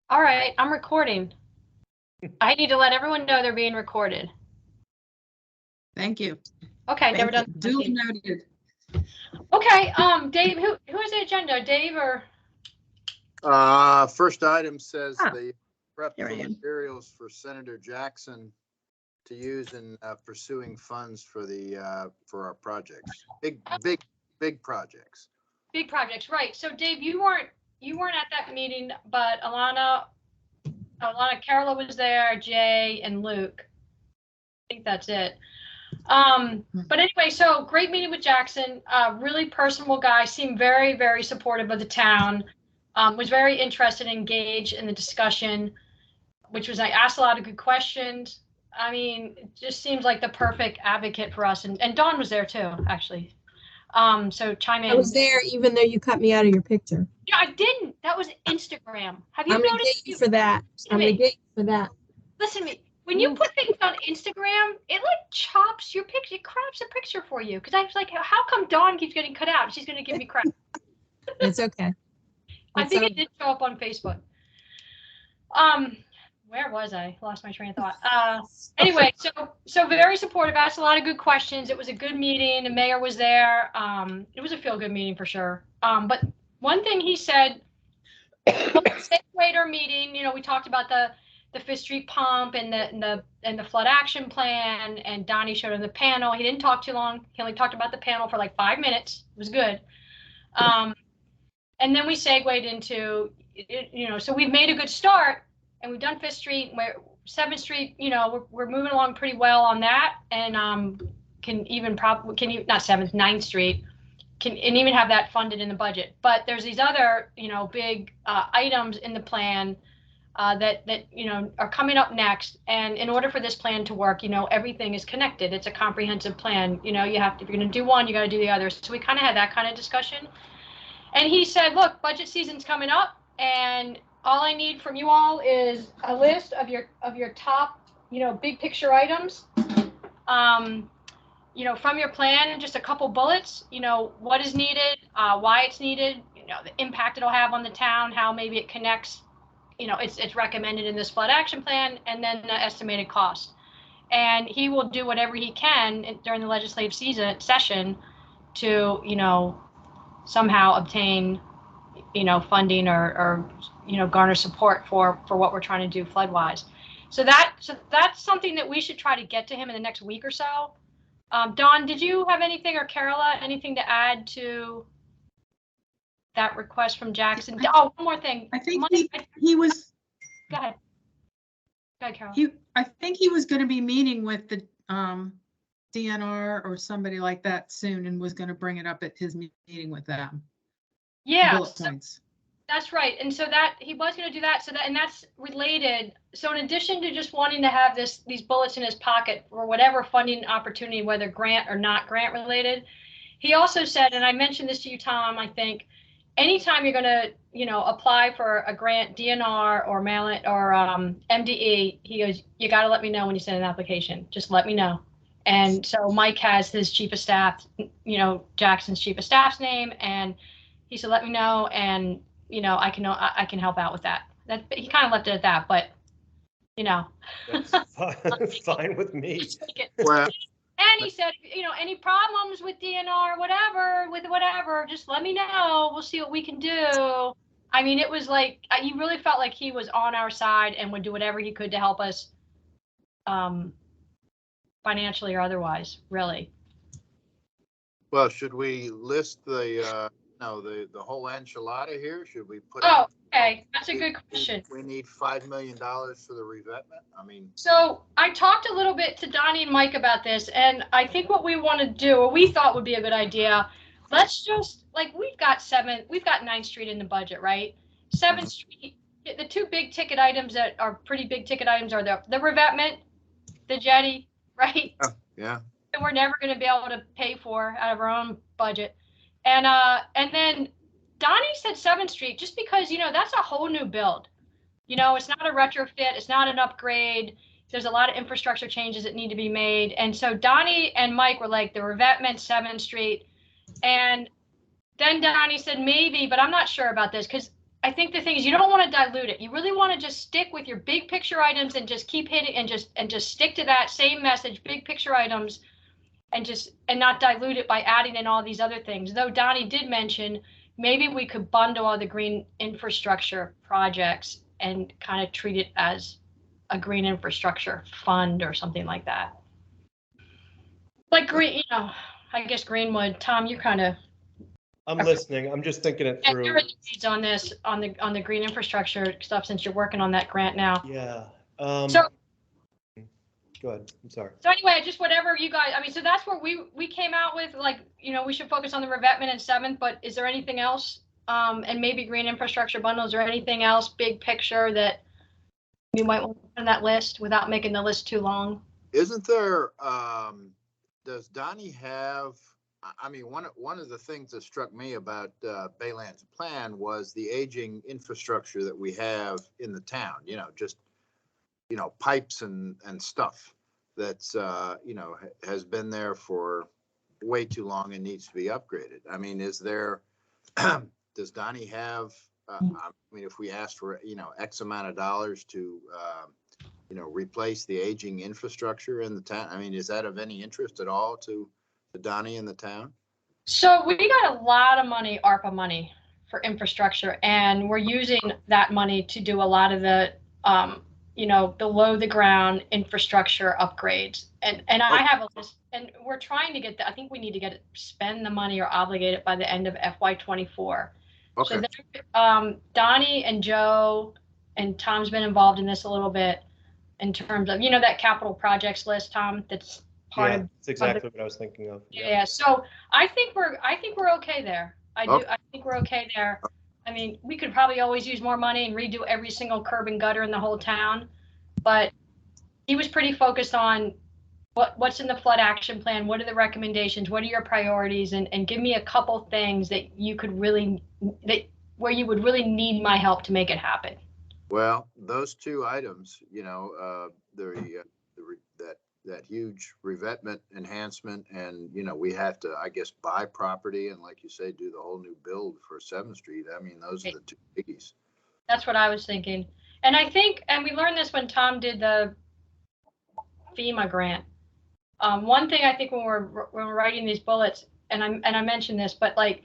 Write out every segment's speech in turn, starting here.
All right, I'm recording. I need to let everyone know they're being recorded. Thank you. Okay, never done. Duly noted. Okay, Dave, who has the agenda? Dave or? First item says Ah, the prep here for I am. materials for Senator Jackson to use in pursuing funds for our projects. Big projects. Big projects, right. So Dave, you weren't at that meeting, but Alana, Carola was there, Jay and Luke. I think that's it. But anyway, so great meeting with Jackson, really personable guy, seemed very, very supportive of the town, was very interested and engaged in the discussion, which was, I asked a lot of good questions. I mean, it just seems like the perfect advocate for us. And Dawn was there too, actually. So chime in. I was there even though you cut me out of your picture. Yeah, I didn't. That was Instagram. Have you I'm gonna noticed? get you for that. I'm gonna get you for that. Listen to me. When you put things on Instagram, it like chops your picture, it crops a picture for you. Because I was like, how come Dawn keeps getting cut out? She's going to give me crap. It's okay. I think okay. it did show up on Facebook. Where was I? Lost my train of thought. Anyway, so very supportive. Asked a lot of good questions. It was a good meeting. The mayor was there. It was a feel-good meeting for sure. But one thing he said, later meeting, we talked about the Fifth Street pump and the flood action plan, and Donnie showed him the panel. He didn't talk too long. He only talked about the panel for like 5 minutes. It was good. And then we segued into, so we've made a good start, and we've done Fifth Street. 7th Street, we're moving along pretty well on that, and not 7th, 9th Street, and even have that funded in the budget. But there's these other, big items in the plan that are coming up next. And in order for this plan to work, everything is connected. It's a comprehensive plan. You have to, if you're going to do one, you got to do the other. So we kind of had that kind of discussion. And he said, look, budget season's coming up, and all I need from you all is a list of your top, big picture items, from your plan, and just a couple bullets, what is needed, why it's needed, the impact it'll have on the town, how maybe it connects, it's recommended in this flood action plan, and then the estimated cost. And he will do whatever he can during the legislative session to, somehow obtain, funding or garner support for what we're trying to do flood wise. So that's something that we should try to get to him in the next week or so. Dawn, did you have anything, or Carola, anything to add to that request from Jackson? One more thing. I think he was. Go ahead. Go ahead, Carol. I think he was going to be meeting with the DNR or somebody like that soon, and was going to bring it up at his meeting with them. Yeah. Bullet points. That's right. And so that he was going to do that. And that's related. So in addition to just wanting to have these bullets in his pocket for whatever funding opportunity, whether grant or not grant related, he also said, and I mentioned this to you, Tom, I think, anytime you're going to, apply for a grant, DNR or mail it or MDE, he goes, you got to let me know when you send an application. Just let me know. And so Mike has his chief of staff, Jackson's chief of staff's name, and he said, let me know, and I can help out with that. He kind of left it at that, but That's fine with me. Well, and he said, any problems with DNR, whatever, just let me know. We'll see what we can do. I mean, it was like, you really felt like he was on our side and would do whatever he could to help us, financially or otherwise, really. well, should we list the whole enchilada here? Should we put? Oh, okay, that's a good question. We need $5 million for the revetment. I mean. So I talked a little bit to Donnie and Mike about this, and I think what we want to do, or we thought would be a good idea, let's just, we've got 9th Street in the budget, right? 7th Street, the two big ticket items that are pretty big ticket items are the revetment, the jetty, right? Oh, yeah. And we're never going to be able to pay for out of our own budget. And then Donnie said 7th Street, just because, that's a whole new build. It's not a retrofit. It's not an upgrade. There's a lot of infrastructure changes that need to be made. And so Donnie and Mike were like, the revetment, 7th Street. And then Donnie said, maybe, but I'm not sure about this, because I think the thing is you don't want to dilute it. You really want to just stick with your big picture items and just keep hitting and just stick to that same message, big picture items, and not dilute it by adding in all these other things. Though Donnie did mention maybe we could bundle all the green infrastructure projects and kind of treat it as a green infrastructure fund or something like that. Like green, I guess Greenwood. Tom, you kind of. I'm listening. I'm just thinking it And through. you're in the weeds on this, on the green infrastructure stuff, since you're working on that grant now. Yeah. So- Go ahead. I'm sorry. So anyway, just whatever you guys, I mean, so that's where we came out with, like, we should focus on the revetment in 7th, but is there anything else? And maybe green infrastructure bundles or anything else, big picture that you might want to put on that list without making the list too long? Isn't there, does Donnie have, I mean, one of the things that struck me about Bayland's plan was the aging infrastructure that we have in the town, just, pipes and stuff that's, has been there for way too long and needs to be upgraded. I mean, is there, does Donnie have, I mean, if we asked for, X amount of dollars to, replace the aging infrastructure in the town, I mean, is that of any interest at all to Donnie in the town? So we got a lot of money, ARPA money, for infrastructure, and we're using that money to do a lot of the, below the ground infrastructure upgrades. And I have a list, and we're trying to get I think we need to spend the money or obligate it by the end of FY24. Okay. So Donnie and Joe and Tom's been involved in this a little bit in terms of, that capital projects list, Tom, that's part of. That's exactly what I was thinking of. Yeah. So I think we're okay there. I think we're okay there. I mean, we could probably always use more money and redo every single curb and gutter in the whole town, but he was pretty focused on what's in the flood action plan, what are the recommendations, what are your priorities, and give me a couple things that where you would really need my help to make it happen. Well, those two items, that huge revetment enhancement, and we have to, I guess, buy property and, like you say, do the whole new build for 7th Street. I mean, those are the two biggies. That's what I was thinking. And I think, and we learned this when Tom did the FEMA grant. One thing I think when we're writing these bullets, and I mentioned this, but like,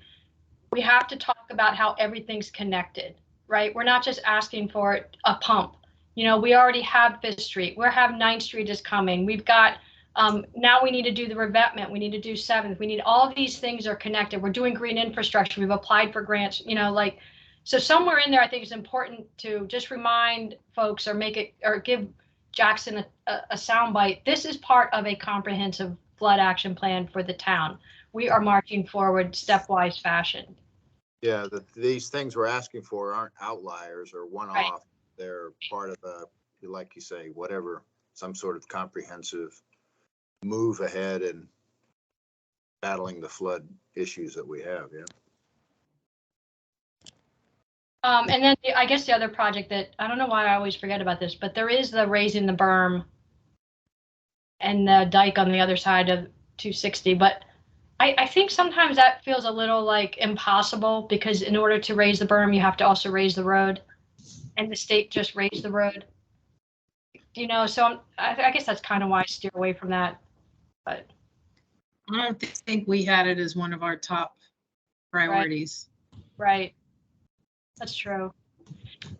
we have to talk about how everything's connected, right? We're not just asking for a pump. We already have 5th Street. We have 9th Street is coming. We've got, now we need to do the revetment. We need to do 7th. We need, all of these things are connected. We're doing green infrastructure. We've applied for grants, so somewhere in there, I think it's important to just remind folks or give Jackson a soundbite. This is part of a comprehensive flood action plan for the town. We are marching forward stepwise fashion. Yeah, these things we're asking for aren't outliers or one-off. Right. They're part of like you say, whatever, some sort of comprehensive move ahead in battling the flood issues that we have. Yeah. And then I guess the other project that, I don't know why I always forget about this, but there is the raising the berm and the dike on the other side of 260. But I think sometimes that feels a little like impossible, because in order to raise the berm, you have to also raise the road, and the state just raised the road. So I guess that's kind of why I steer away from that. But I don't think we had it as one of our top priorities. Right. That's true.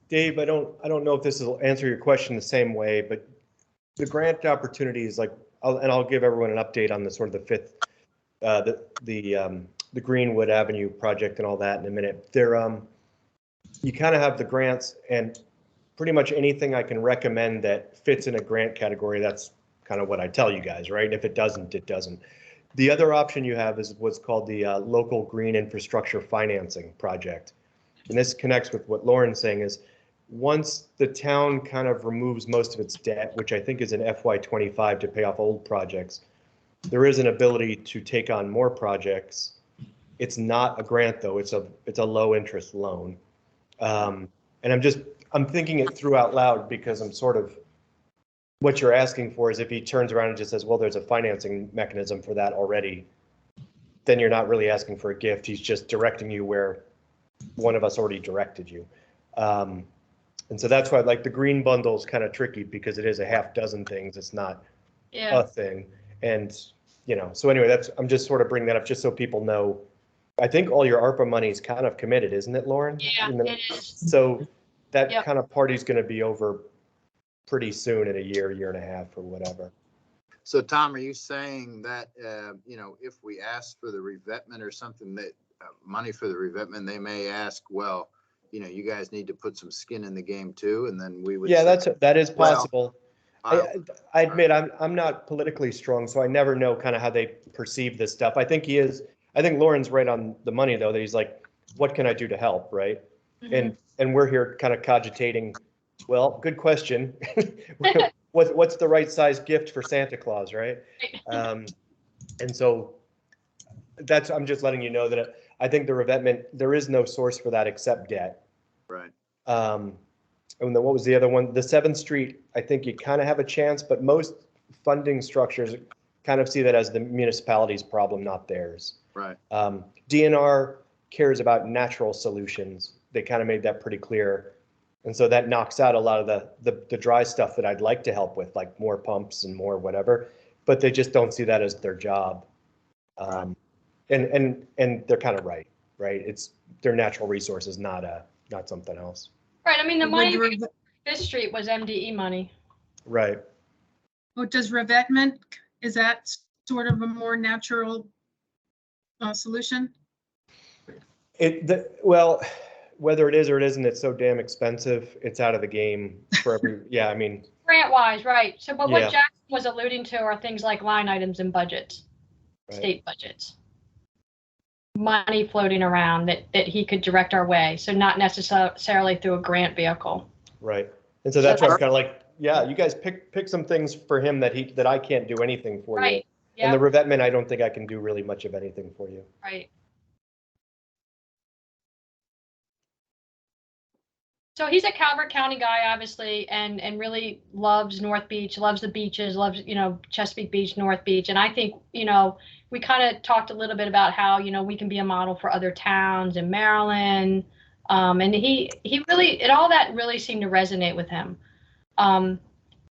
Dave, I don't know if this will answer your question the same way, but the grant opportunities, like, I'll give everyone an update on the sort of the 5th, the Greenwood Avenue project and all that in a minute. You kind of have the grants, and pretty much anything I can recommend that fits in a grant category, that's kind of what I tell you guys, right? And if it doesn't, it doesn't. The other option you have is what's called the local green infrastructure financing project. And this connects with what Lauren's saying, is once the town kind of removes most of its debt, which I think is in FY25 to pay off old projects, there is an ability to take on more projects. It's not a grant though, it's a low interest loan. And I'm thinking it through out loud, because I'm sort of, what you're asking for is if he turns around and just says, well, there's a financing mechanism for that already, then you're not really asking for a gift. He's just directing you where one of us already directed you. And so that's why like the green bundle is kind of tricky because it is a half dozen things. It's not Yeah, a thing. And, so anyway, I'm just sort of bringing that up just so people know. I think all your ARPA money is kind of committed, isn't it, Lauren? yeah, it is. So that Yep. kind of party's going to be over pretty soon in a year and a half or whatever. So Tom, are you saying that, if we ask for the revetment or something that, money for the revetment, they may ask, well, you guys need to put some skin in the game too, and then we would. Yeah, say, that is well, possible. I admit I'm not politically strong, so I never know kind of how they perceive this stuff. I think Lauren's right on the money though, that he's like, what can I do to help, right? Mhm. And we're here kind of cogitating, well, good question. What's the right size gift for Santa Claus, right? And so I'm just letting you know that I think the revetment, there is no source for that except debt. Right. And then what was the other one? The 7th Street, I think you kind of have a chance, but most funding structures kind of see that as the municipality's problem, not theirs. Right. DNR cares about natural solutions. They kind of made that pretty clear. And so that knocks out a lot of the dry stuff that I'd like to help with, like more pumps and more whatever, but they just don't see that as their job. And they're kind of right? It's their natural resources, not something else. Right, I mean, the money Would we got for Fifth Street was MDE money. Right. does revetment, is that sort of a more natural solution? Well, whether it is or it isn't, it's so damn expensive. It's out of the game for yeah, I mean. Grant wise, right. So, but what Yeah. Jackson was alluding to are things like line items in budgets, Right. state budgets. Money floating around that he could direct our way. So not necessarily through a grant vehicle. Right. And so that's why I'm kind of like, yeah, you guys pick some things for him that I can't do anything for you. Right. And the Yeah, revetment, I don't think I can do really much of anything for you. right. So he's a Calvert County guy, obviously, and really loves North Beach, loves the beaches, loves, Chesapeake Beach, North Beach. And I think, we kind of talked a little bit about how, we can be a model for other towns in Maryland. And he really, all that really seemed to resonate with him. And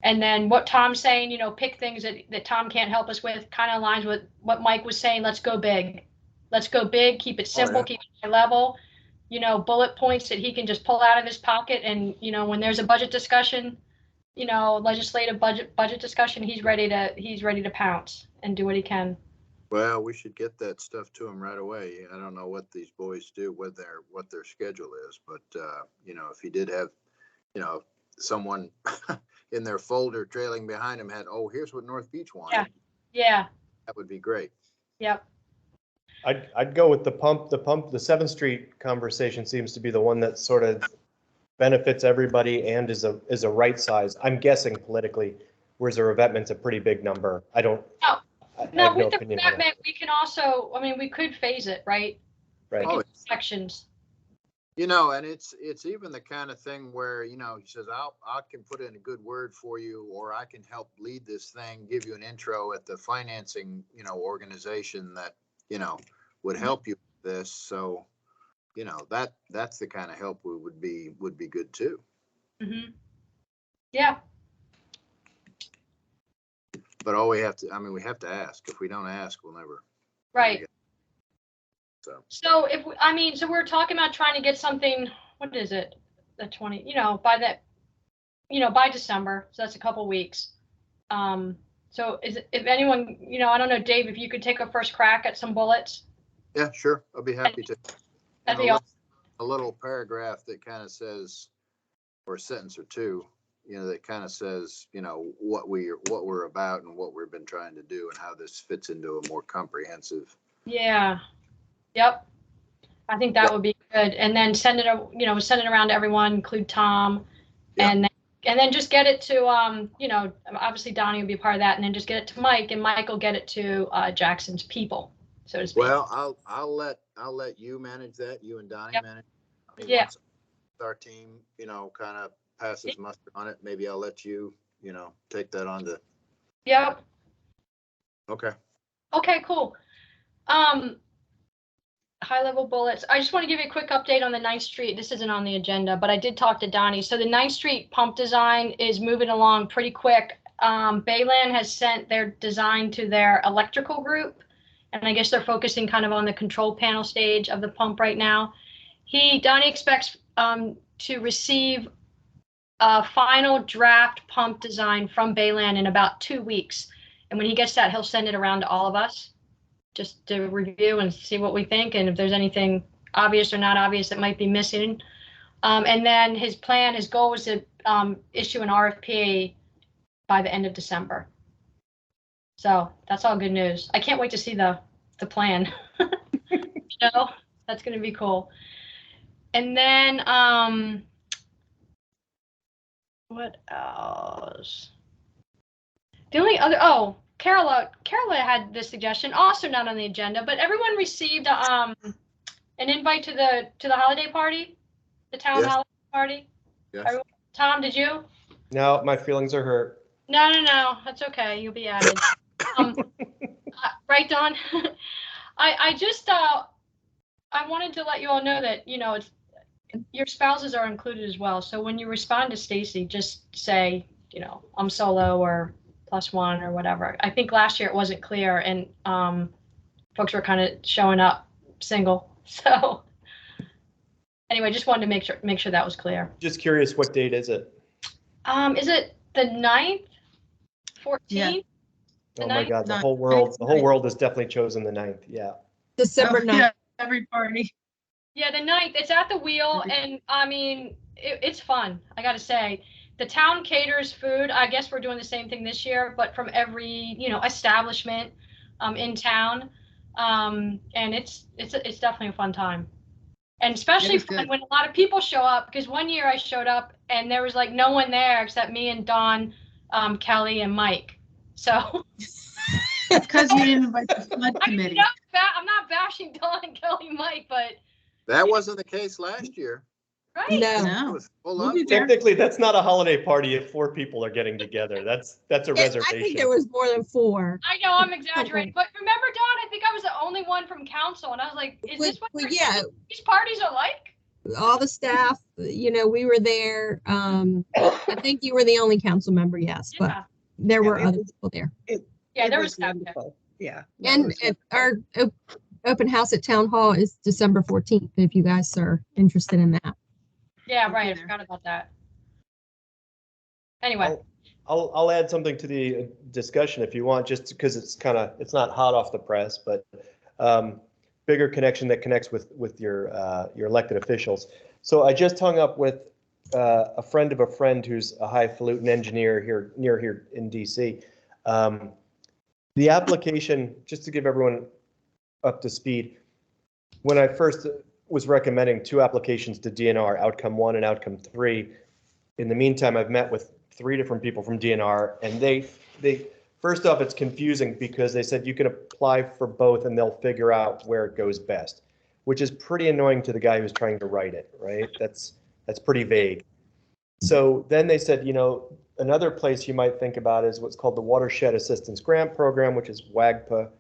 then what Tom's saying, pick things that Tom can't help us with, kind of aligns with what Mike was saying. Let's go big. Let's go big, keep it simple, yeah. keep it high level. Bullet points that he can just pull out of his pocket. And, when there's a budget discussion, legislative budget discussion, he's ready to pounce and do what he can. Well, we should get that stuff to them right away. I don't know what these boys do, what their schedule is, but if he did have, someone in their folder trailing behind him had, oh, here's what North Beach wanted. Yeah. That would be great. Yep. I'd go with the pump. The 7th Street conversation seems to be the one that sort of benefits everybody and is a right size. I'm guessing politically, whereas a revetment's a pretty big number. I don't. No, I with the revetment, we can also, we could phase it, right? Right. We could do sections. And it's even the kind of thing where, he says, I can put in a good word for you, or I can help lead this thing, give you an intro at the financing, organization that, would help you with this. So, that's the kind of help would be good too. Mm-hmm. Yeah. But all we have to ask. If we don't ask, we'll never. Right. So if so we're talking about trying to get something, what is it? The 20, by December. So that's a couple weeks. So if anyone, I don't know, Dave, if you could take a first crack at some bullets. yeah, sure. I'll be happy to. That'd be awesome. A little paragraph that kind of says, or a sentence or two, that kind of says, what we're about and what we've been trying to do and how this fits into a more comprehensive. Yeah. Yep. I think that would be good. And then send it around to everyone, include Tom, and then just get it to, obviously Donnie will be a part of that, and then just get it to Mike, and Mike will get it to Jackson's people, so to speak. Well, I'll let you manage that. You and Donnie manage. Yeah. Once our team, kind of passes muster on it, maybe I'll let you, take that on to. Yep. Okay. Okay, cool. high-level bullets. I just want to give you a quick update on the 9th Street. This isn't on the agenda, but I did talk to Donnie. So the 9th Street pump design is moving along pretty quick. Bayland has sent their design to their electrical group, and I guess they're focusing kind of on the control panel stage of the pump right now. Donnie expects to receive a final draft pump design from Bayland in about 2 weeks. And when he gets that, he'll send it around to all of us just to review and see what we think, and if there's anything obvious or not obvious that might be missing. And then his goal was to issue an RFP by the end of December. So that's all good news. I can't wait to see the plan. That's going to be cool. And then what else? The only other, Carola had this suggestion, also not on the agenda, but everyone received an invite to the holiday party, the town Yes. holiday party. Yes. Everyone, Tom, did you? No, my feelings are hurt. No, that's okay. You'll be added. Right, Dawn? I just I wanted to let you all know that it's your spouses are included as well. So when you respond to Stacy, just say I'm solo or +1 or whatever. I think last year it wasn't clear, and folks were kind of showing up single. So anyway, just wanted to make sure that was clear. Just curious, what date is it? Is it the 9th, 14th? Yeah. The Oh my 9th? God, the Ninth. whole world has definitely chosen the 9th. Yeah. December 9th. Yeah, every party. Yeah, the 9th. It's at the Wheel, and I mean, it's fun. I got to say, the town caters food. I guess we're doing the same thing this year, but from every establishment in town, and it's definitely a fun time, and especially is fun good. when a lot of people show up. Because one year I showed up and there was like no one there except me and Dawn, Kelly, and Mike. So. Because you didn't invite the flood I mean, committee. I'm not bashing Dawn and Kelly and Mike, but That wasn't the case last year. right. No. It No. was full We'll up. be there. Technically, that's not a holiday party if 4 people are getting together. That's a I think reservation. there was more than 4. I know I'm exaggerating, but remember, Dawn, I think I was the only one from council, and I was like, "Is this what Yeah, these parties are like?" all the staff, we were there. I think you were the only council member, yes, but Yeah, there Yeah, were it other was- people there. yeah, It there was was staff there. wonderful. Yeah. And our open house at Town Hall is December 14th, if you guys are interested in that. Yeah, We'll be right. I there. forgot about that. Anyway, I'll add something to the discussion if you want, just because it's not hot off the press, but bigger connection that connects with your elected officials. So I just hung up with a friend of a friend who's a highfalutin engineer near here in DC. The application, just to give everyone up to speed, when I first was recommending 2 applications to DNR, Outcome 1 and Outcome 3. In the meantime, I've met with 3 different people from DNR, and they first off, it's confusing because they said you can apply for both and they'll figure out where it goes best, which is pretty annoying to the guy who's trying to write it, right? That's pretty vague. So then they said, another place you might think about is what's called the Watershed Assistance Grant Program, which is WAGPA,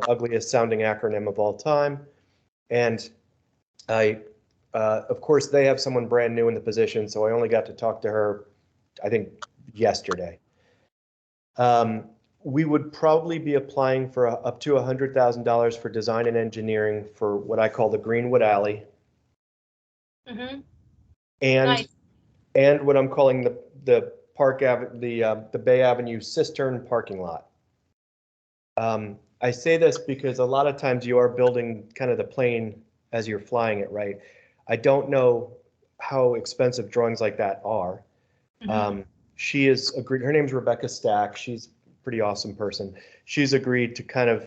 ugliest sounding acronym of all time. And of course, they have someone brand new in the position, so I only got to talk to her, I think, yesterday. We would probably be applying for up to $100,000 for design and engineering for what I call the Greenwood Alley, mm-hmm. and Nice. and what I'm calling the Bay Avenue Cistern parking lot. I say this because a lot of times you are building kind of the plane as you're flying it, right? I don't know how expensive drawings like that are. Mhm. She is agreed. Her name's Rebecca Stack. She's a pretty awesome person. She's agreed to kind of,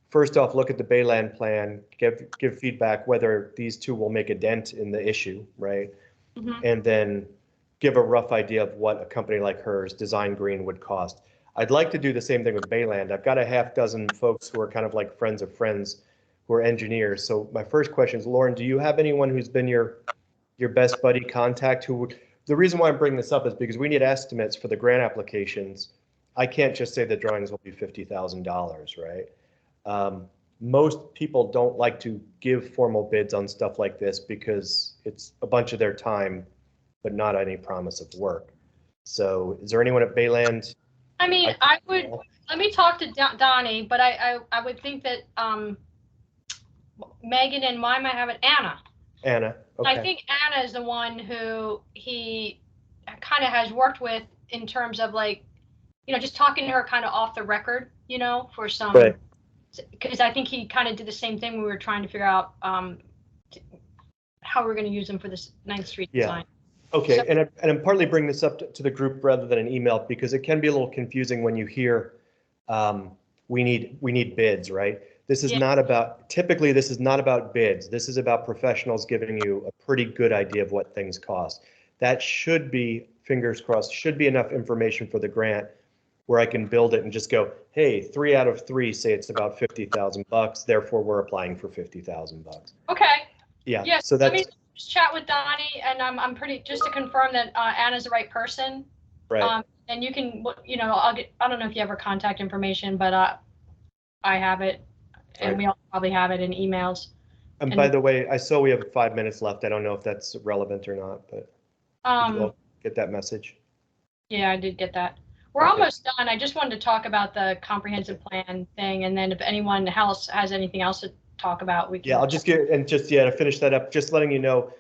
first off, look at the Bayland plan, give feedback whether these 2 will make a dent in the issue, right? Mhm. And then give a rough idea of what a company like hers, Design Green, would cost. I'd like to do the same thing with Bayland. I've got a half dozen folks who are kind of like friends of friends who are engineers. So my first question is, Lauren, do you have anyone who's been your best buddy contact who would? The reason why I'm bringing this up is because we need estimates for the grant applications. I can't just say the drawings will be $50,000, right? most people don't like to give formal bids on stuff like this because it's a bunch of their time, but not any promise of work. So is there anyone at Bayland? I mean, I would, let me talk to Donnie, but I would think that Megan and why am I having Anna? Anna, okay. I think Anna is the one who he kind of has worked with in terms of like, you know, just talking to her kind of off the record, you know, for some, Right. because I think he kind of did the same thing when we were trying to figure out how we're going to use them for this 9th Street design. Okay, So- and I'm partly bringing this up to the group rather than an email because it can be a little confusing when you hear we need bids, right? This is Yeah. not about, typically this is not about bids. This is about professionals giving you a pretty good idea of what things cost. That should be, fingers crossed, should be enough information for the grant where I can build it and just go, hey, 3 out of 3 say it's about $50,000, therefore we're applying for $50,000. Okay. Yeah, Yes. so Let me that's just chat with Donnie, and I'm pretty just to confirm that Anna's the right person. right. And you can, you know, I don't know if you have her contact information, but I have it, and Right. we all probably have it in emails. And and- by the way, I saw we have 5 minutes left. I don't know if that's relevant or not, but did you all get that message? Yeah, I did get that. We're Okay. almost done. I just wanted to talk about the comprehensive plan thing, and then if anyone else has anything else to talk about, we can. Yeah, I'll just get, and just, yeah, to finish that up, just letting you know,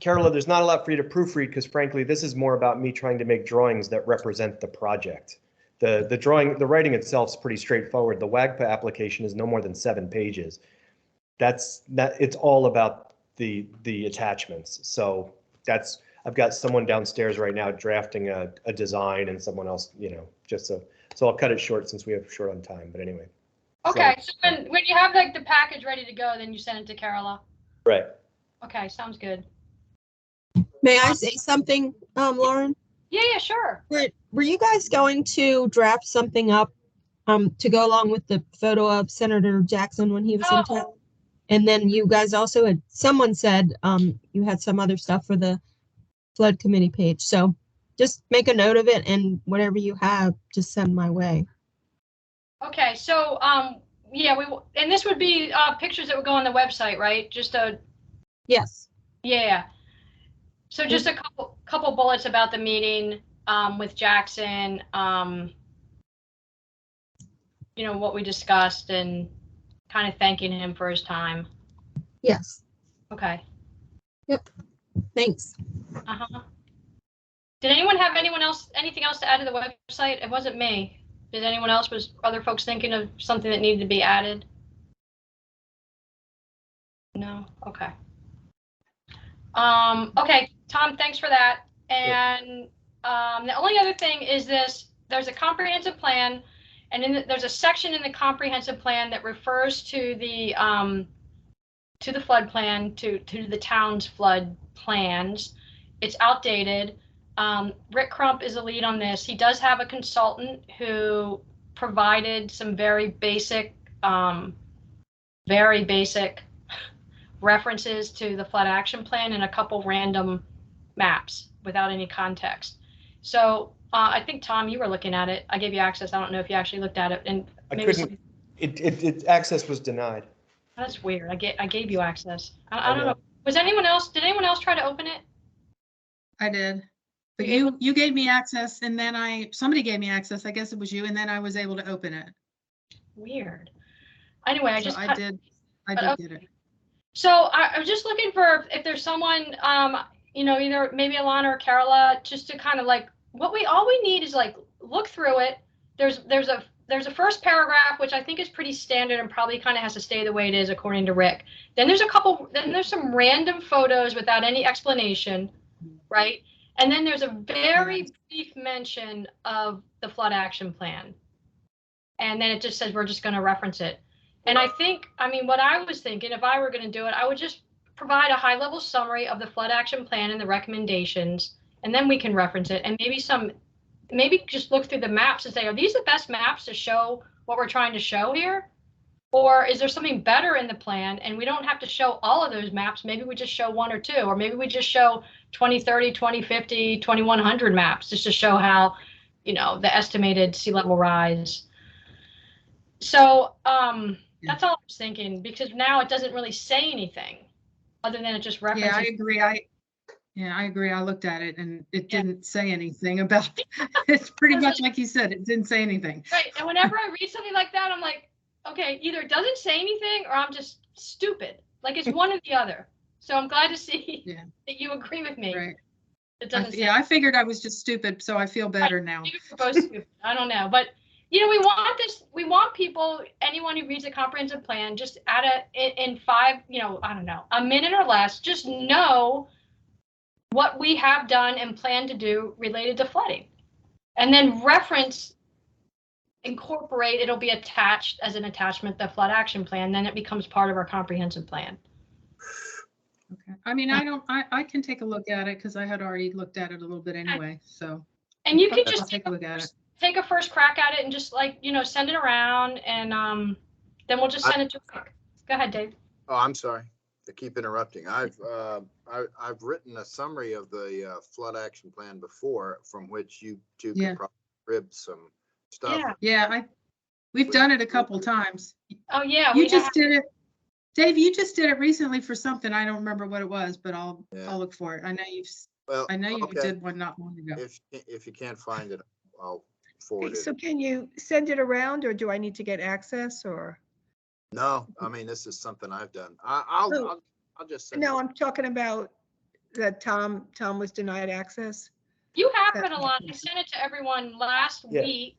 Carola, there's not a lot for you to proofread because frankly, this is more about me trying to make drawings that represent the project. The drawing, the writing itself is pretty straightforward. The WAGPA application is no more than 7 pages. It's all about the attachments. So that's, I've got someone downstairs right now drafting a design and someone else, you know, just so I'll cut it short since we have short on time, but anyway. Okay, so when you have like the package ready to go, then you send it to Carola. Right. Okay, sounds good. May I say something, Lauren? Yeah, sure. Were you guys going to draft something up to go along with the photo of Senator Jackson when he was in town? And then you guys also had, someone said you had some other stuff for the flood committee page. So just make a note of it and whatever you have, just send my way. Okay, so yeah, and this would be pictures that would go on the website, right? Just Yes. yeah. So just a couple bullets about the meeting with Jackson, you know, what we discussed and kind of thanking him for his time. Yes. Okay. Thanks. Uh-huh. Did anyone have anything else to add to the website? It wasn't me. Did anyone else, was other folks thinking of something that needed to be added? No? Okay. Okay, Tom, thanks for that. And the only other thing is this, there's a comprehensive plan, and there's a section in the comprehensive plan that refers to the flood plan, to the town's flood plans. It's outdated. Rick Crump is the lead on this. He does have a consultant who provided some very basic references to the flood action plan and a couple random maps without any context. So I think, Tom, you were looking at it. I gave you access. I don't know if you actually looked at it. And I maybe couldn't, it access was denied. that's weird. I gave you access. I don't know. Did anyone else try to open it? I did. But you gave me access and then somebody gave me access. I guess it was you. And then I was able to open it. Weird. Anyway, I did get it. So I was just looking for if there's someone, you know, either maybe Alana or Carola, just to kind of like, all we need is like, look through it. There's a first paragraph, which I think is pretty standard and probably kind of has to stay the way it is according to Rick. Then there's some random photos without any explanation, right? And then there's a very brief mention of the flood action plan. And then it just says, we're just going to reference it. And I think, I mean, what I was thinking, if I were going to do it, I would just provide a high level summary of the flood action plan and the recommendations, and then we can reference it. And maybe just look through the maps and say, are these the best maps to show what we're trying to show here? Or is there something better in the plan and we don't have to show all of those maps? Maybe we just show 1 or 2, or maybe we just show 2030, 2050, 2100 maps just to show how, you know, the estimated sea level rise. So That's all I was thinking, because now it doesn't really say anything other than it just Yeah, I references. agree. I agree. I looked at it and it didn't say anything about, it's pretty much like you said, it didn't say anything. Right. And whenever I read something like that, I'm like, okay, either it doesn't say anything or I'm just stupid. Like it's one or the other. So I'm glad to see Yeah. that you agree with me. Right. It doesn't say. Yeah, I figured I was just stupid, so I feel better now. Maybe we're both stupid. I don't know. But we want this, we want people, anyone who reads a comprehensive plan, just in 5, I don't know, a minute or less, just know what we have done and plan to do related to flooding. And then incorporate, it'll be attached as an attachment, the flood action plan, then it becomes part of our comprehensive plan. Okay. I mean, I can take a look at it because I had already looked at it a little bit anyway, so. And you can I'll just take a look at it. take a first crack at it and just send it around, and then we'll just send it to Rick. Go ahead, Dave. Oh, I'm sorry to keep interrupting. I've written a summary of the flood action plan before, from which you two Yeah. can probably rib some stuff. Yeah. We've done it a couple times. Oh yeah. You just did it. Dave, you just did it recently for something. I don't remember what it was, but I'll look for it. I know you Okay. did one not long ago. If you can't find it, I'll forward Okay, it. so can you send it around, or do I need to get access, or? No, I mean, this is something I've done. I'll just send No, it. I'm talking about that Tom was denied access. You have been a lot. I sent it to everyone last Yeah. week.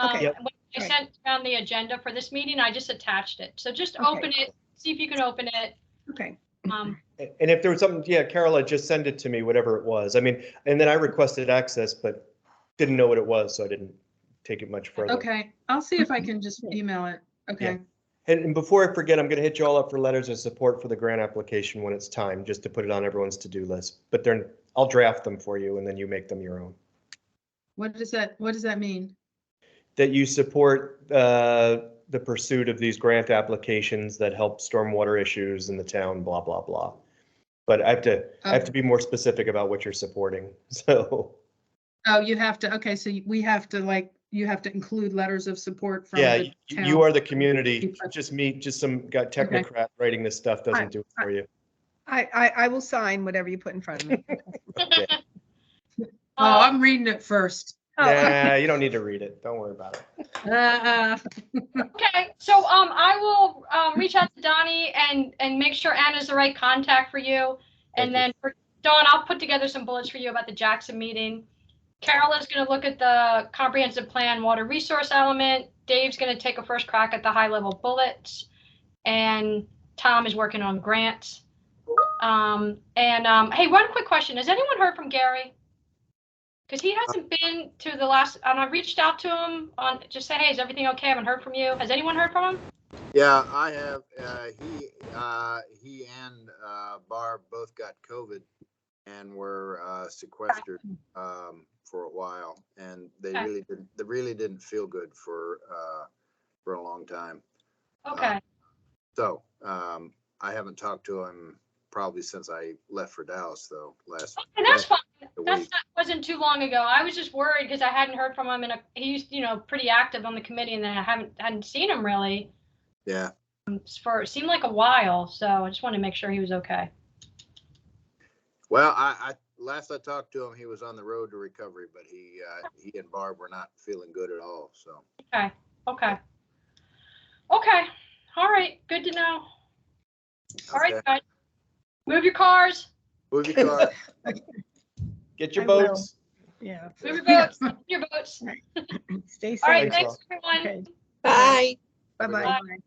Okay. Yep. When I Right. sent around the agenda for this meeting, I just attached it. So just Okay. open it, see if you can open it. Okay. And if there was something, Carola, just send it to me, whatever it was. I mean, and then I requested access, but didn't know what it was, so I didn't take it much further. Okay, I'll see if I can just email it. Okay. And before I forget, I'm going to hit you all up for letters of support for the grant application when it's time, just to put it on everyone's to-do list. But I'll draft them for you, and then you make them your own. What does that mean? That you support the pursuit of these grant applications that help stormwater issues in the town, blah, blah, blah. But I have to be more specific about what you're supporting, so. Oh, you have to, okay, so we have to you have to include letters of support from Yeah, the town. you are the community, just some technocrat writing this stuff doesn't I- do it for you. I will sign whatever you put in front of me. Oh, I'm reading it first. Yeah, you don't need to read it, don't worry about it. Okay, so I will reach out to Donnie and make sure Anna's the right contact for you. Thank And you. then for Dawn, I'll put together some bullets for you about the Jackson meeting. Carol is going to look at the comprehensive plan water resource element. Dave's going to take a first crack at the high level bullets. And Tom is working on grants. Hey, one quick question. Has anyone heard from Gary? Because he hasn't been to the last, and I reached out to him on just say, hey, is everything okay? I haven't heard from you. Has anyone heard from him? Yeah, I have. He and Barb both got COVID and were sequestered for a while, and they really didn't feel good for a long time. Okay. So I haven't talked to him probably since I left for Dallas, though. And that's fine. That week. wasn't too long ago. I was just worried because I hadn't heard from him, and he's pretty active on the committee, and then I hadn't seen him really. Yeah. For it seemed like a while, so I just wanted to make sure he was okay. Well, I last I talked to him, he was on the road to recovery, but he and Barb were not feeling good at all. So. Okay. All right. Good to know. All right, guys. Move your cars. Move your car. Get your I will. boats. Yeah. Move your boats. Move your boats. Stay safe. All right. Thanks, Thanks, everyone. Okay. Bye. Bye-bye. Bye.